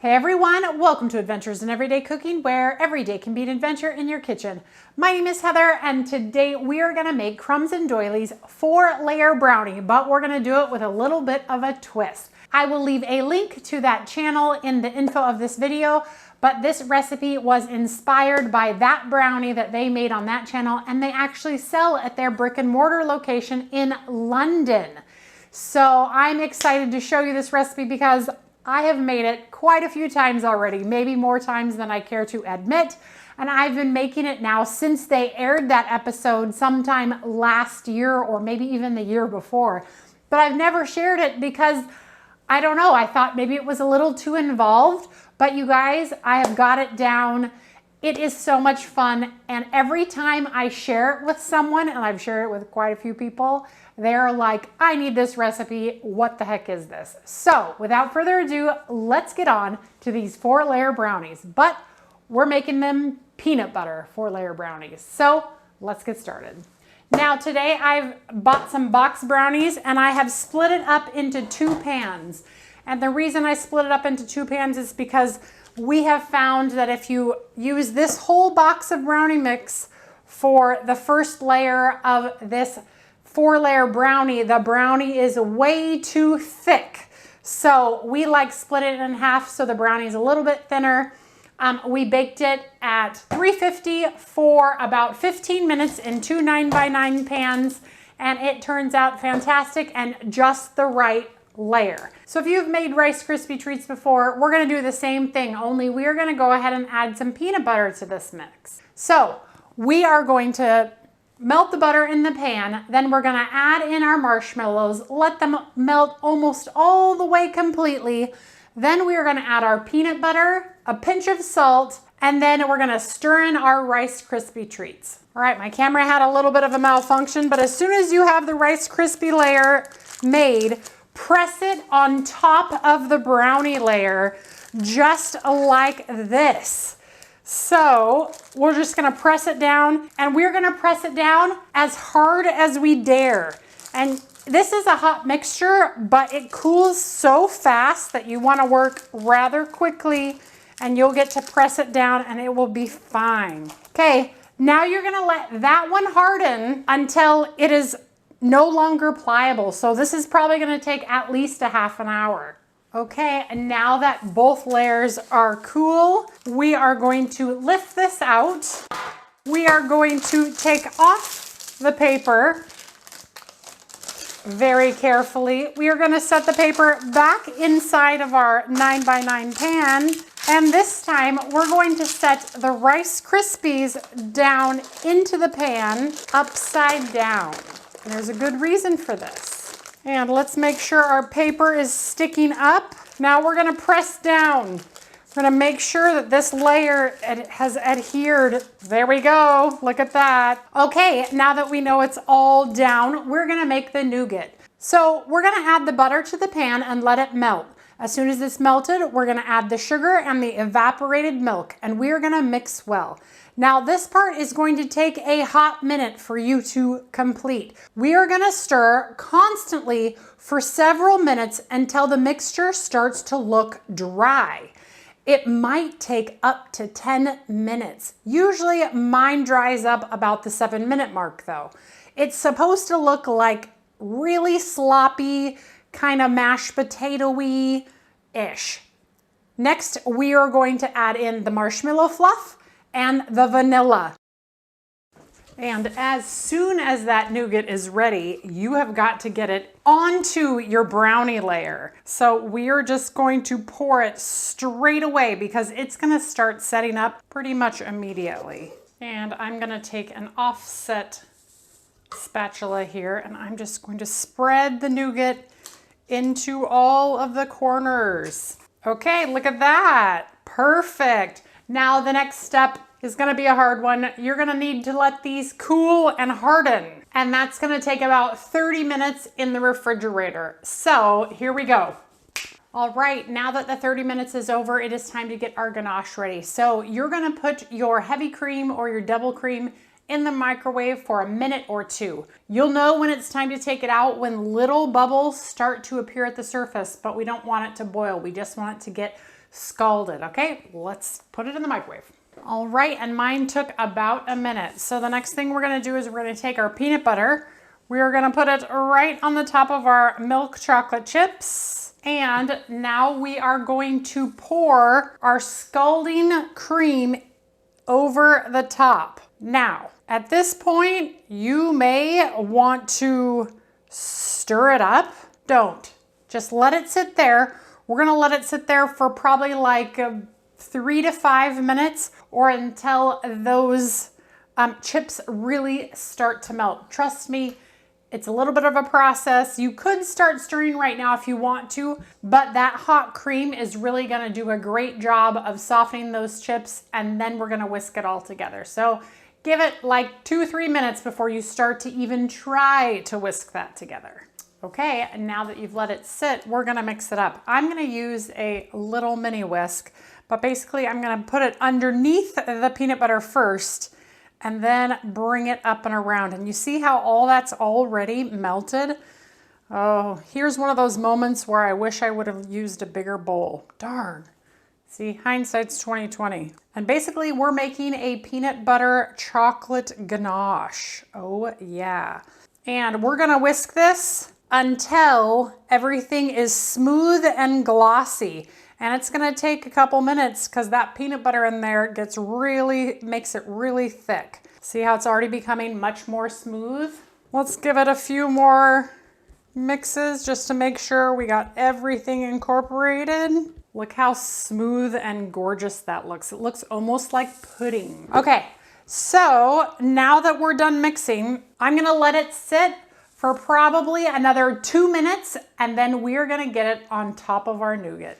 Hey everyone, welcome to Adventures in Everyday Cooking, where every day can be an adventure in your kitchen. My name is Heather, and today we are gonna make crumbs and doilies 4-layer brownie, but we're gonna do it with a little bit of a twist. I will leave a link to that channel in the info of this video, but this recipe was inspired by that brownie that they made on that channel, and they actually sell at their brick and mortar location in London. So I'm excited to show you this recipe because I have made it quite a few times already, maybe more times than I care to admit. And I've been making it now since they aired that episode sometime last year or maybe even the year before. But I've never shared it because, I don't know, I thought maybe it was a little too involved. But you guys, I have got it down. It is so much fun. And every time I share it with someone, and I've shared it with quite a few people, they're like, I need this recipe. What the heck is this? So without further ado, let's get on to these 4-layer brownies. But we're making them peanut butter 4-layer brownies. So let's get started. Now today I've bought some box brownies and I have split it up into 2 pans. And the reason I split it up into 2 pans is because we have found that if you use this whole box of brownie mix for the first layer of this 4-layer brownie, the brownie is way too thick. So we like split it in half so the brownie is a little bit thinner. We baked it at 350 for about 15 minutes in 2 9x9 pans, and it turns out fantastic and just the right layer. So if you've made Rice Krispie treats before, we're gonna do the same thing, only we're gonna go ahead and add some peanut butter to this mix. So we are going to melt the butter in the pan, then we're gonna add in our marshmallows, let them melt almost all the way completely. Then we are gonna add our peanut butter, a pinch of salt, and then we're gonna stir in our Rice Krispie treats. All right, my camera had a little bit of a malfunction, but as soon as you have the Rice Krispie layer made, press it on top of the brownie layer, just like this. So we're just gonna press it down, and we're gonna press it down as hard as we dare. And this is a hot mixture, but it cools so fast that you wanna work rather quickly and you'll get to press it down and it will be fine. Okay, now you're gonna let that one harden until it is no longer pliable. So this is probably gonna take at least a half an hour. Okay, and now that both layers are cool, we are going to lift this out. We are going to take off the paper very carefully. We are going to set the paper back inside of our 9x9 pan. And this time we're going to set the Rice Krispies down into the pan upside down. And there's a good reason for this. And let's make sure our paper is sticking up. Now we're gonna press down. We're gonna make sure that this layer has adhered. There we go, look at that. Okay, now that we know it's all down, we're gonna make the nougat. So we're gonna add the butter to the pan and let it melt. As soon as it's melted, we're gonna add the sugar and the evaporated milk, and we're gonna mix well. Now this part is going to take a hot minute for you to complete. We are gonna stir constantly for several minutes until the mixture starts to look dry. It might take up to 10 minutes. Usually mine dries up about the 7-minute mark though. It's supposed to look like really sloppy, kind of mashed potato-y-ish. Next, we are going to add in the marshmallow fluff and the vanilla. And as soon as that nougat is ready, you have got to get it onto your brownie layer. So we are just going to pour it straight away because it's gonna start setting up pretty much immediately. And I'm gonna take an offset spatula here and I'm just going to spread the nougat into all of the corners. Okay, look at that, perfect. Now the next step is gonna be a hard one. You're gonna need to let these cool and harden. And that's gonna take about 30 minutes in the refrigerator. So here we go. All right, now that the 30 minutes is over, it is time to get our ganache ready. So you're gonna put your heavy cream or your double cream in the microwave for a minute or 2. You'll know when it's time to take it out when little bubbles start to appear at the surface, but we don't want it to boil. We just want it to get scalded. Okay, let's put it in the microwave. All right, and mine took about a minute. So the next thing we're gonna do is we're gonna take our peanut butter. We're gonna put it right on the top of our milk chocolate chips. And now we are going to pour our scalding cream over the top. Now, at this point, you may want to stir it up. Don't. Just let it sit there. We're gonna let it sit there for probably like 3 to 5 minutes or until those chips really start to melt. Trust me, it's a little bit of a process. You could start stirring right now if you want to, but that hot cream is really gonna do a great job of softening those chips, and then we're gonna whisk it all together. So give it like 2-3 minutes before you start to even try to whisk that together. Okay, and now that you've let it sit, we're gonna mix it up. I'm gonna use a little mini whisk, but basically I'm gonna put it underneath the peanut butter first and then bring it up and around. And you see how all that's already melted? Oh, here's one of those moments where I wish I would have used a bigger bowl. Darn. See, hindsight's 2020. And basically we're making a peanut butter chocolate ganache. Oh yeah. And we're gonna whisk this until everything is smooth and glossy. And it's gonna take a couple minutes because that peanut butter in there makes it really thick. See how it's already becoming much more smooth? Let's give it a few more mixes just to make sure we got everything incorporated. Look how smooth and gorgeous that looks. It looks almost like pudding. Okay, so now that we're done mixing, I'm gonna let it sit for probably another 2 minutes, and then we're gonna get it on top of our nougat.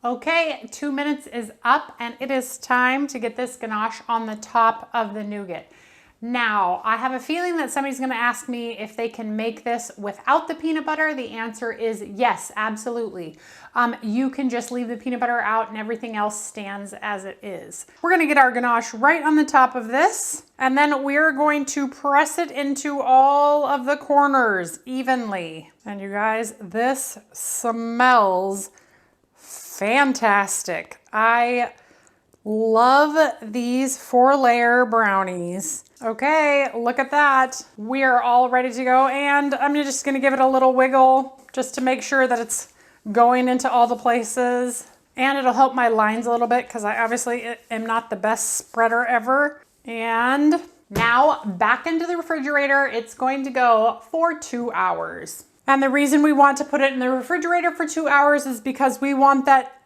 Okay, 2 minutes is up, and it is time to get this ganache on the top of the nougat. Now, I have a feeling that somebody's gonna ask me if they can make this without the peanut butter. The answer is yes, absolutely. You can just leave the peanut butter out and everything else stands as it is. We're gonna get our ganache right on the top of this, and then we're going to press it into all of the corners evenly. And you guys, this smells fantastic. I love these 4-layer brownies. Okay, look at that. We're all ready to go, and I'm just gonna give it a little wiggle just to make sure that it's going into all the places. And it'll help my lines a little bit because I obviously am not the best spreader ever. And now back into the refrigerator. It's going to go for 2 hours. And the reason we want to put it in the refrigerator for 2 hours is because we want that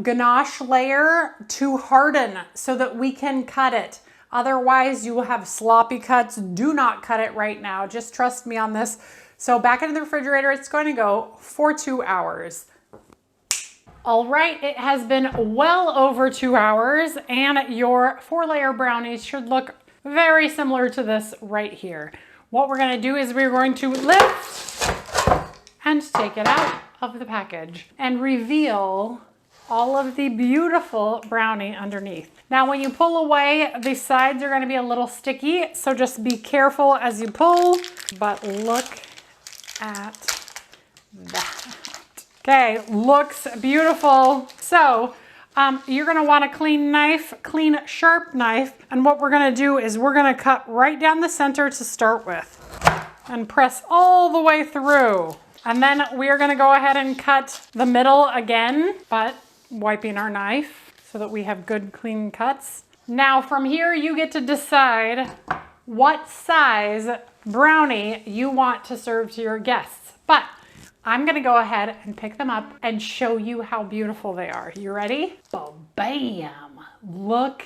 ganache layer to harden so that we can cut it. Otherwise, you will have sloppy cuts. Do not cut it right now. Just trust me on this. So back into the refrigerator, it's going to go for 2 hours. All right, it has been well over 2 hours, and your 4-layer brownies should look very similar to this right here. What we're gonna do is we're going to lift and take it out of the package and reveal all of the beautiful brownie underneath. Now, when you pull away, the sides are gonna be a little sticky, so just be careful as you pull, but look at that. Okay, looks beautiful. So, you're gonna want a clean knife, clean sharp knife, and what we're gonna do is we're gonna cut right down the center to start with and press all the way through. And then we're gonna go ahead and cut the middle again, but wiping our knife so that we have good clean cuts. Now from here, you get to decide what size brownie you want to serve to your guests. But I'm gonna go ahead and pick them up and show you how beautiful they are. You ready? Oh, bam! Look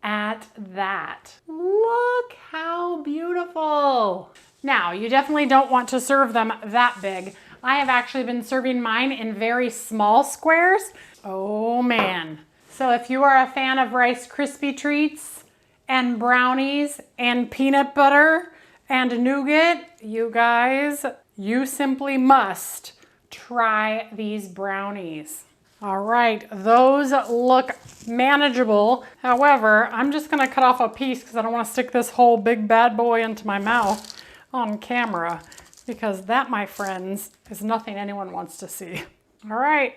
at that. Look how beautiful. Now, you definitely don't want to serve them that big. I have actually been serving mine in very small squares. Oh man. So if you are a fan of Rice Krispie treats and brownies and peanut butter and nougat, you guys, you simply must try these brownies. All right, those look manageable. However, I'm just gonna cut off a piece because I don't wanna stick this whole big bad boy into my mouth on camera, because that, my friends, is nothing anyone wants to see. All right,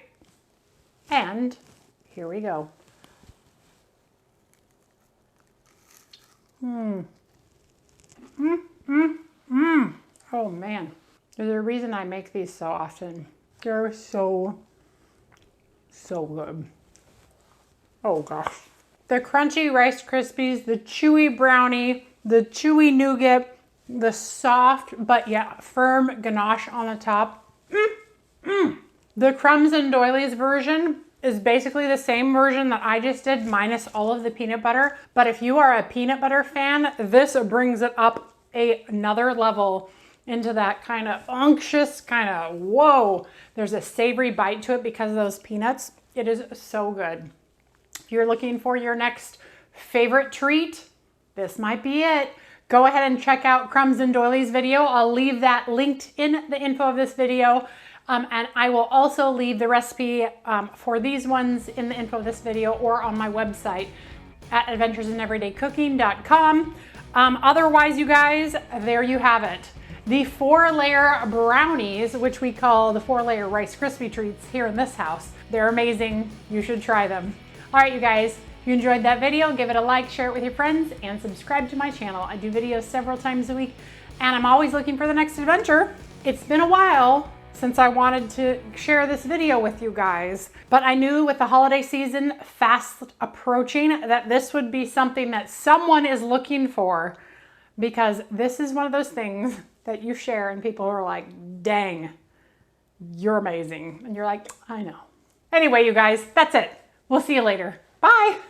and Here we go. Oh man, there's a reason I make these so often. They're so good. Oh gosh. The crunchy Rice Krispies, the chewy brownie, the chewy nougat, the soft but yet firm ganache on the top. The crumbs and doilies version is basically the same version that I just did minus all of the peanut butter. But if you are a peanut butter fan, this brings it up another level into that kind of unctuous kind of, whoa, there's a savory bite to it because of those peanuts. It is so good. If you're looking for your next favorite treat, this might be it. Go ahead and check out Crumbs and Doilies video. I'll leave that linked in the info of this video. And I will also leave the recipe for these ones in the info of this video or on my website at adventuresinEverydayCooking.com. Otherwise, you guys, there you have it. The 4-layer brownies, which we call the 4-layer Rice Krispie treats here in this house. They're amazing. You should try them. All right, you guys, if you enjoyed that video, give it a like, share it with your friends, and subscribe to my channel. I do videos several times a week, and I'm always looking for the next adventure. It's been a while since I wanted to share this video with you guys, but I knew with the holiday season fast approaching that this would be something that someone is looking for, because this is one of those things that you share and people are like, dang, you're amazing. And you're like, I know. Anyway, you guys, that's it. We'll see you later. Bye.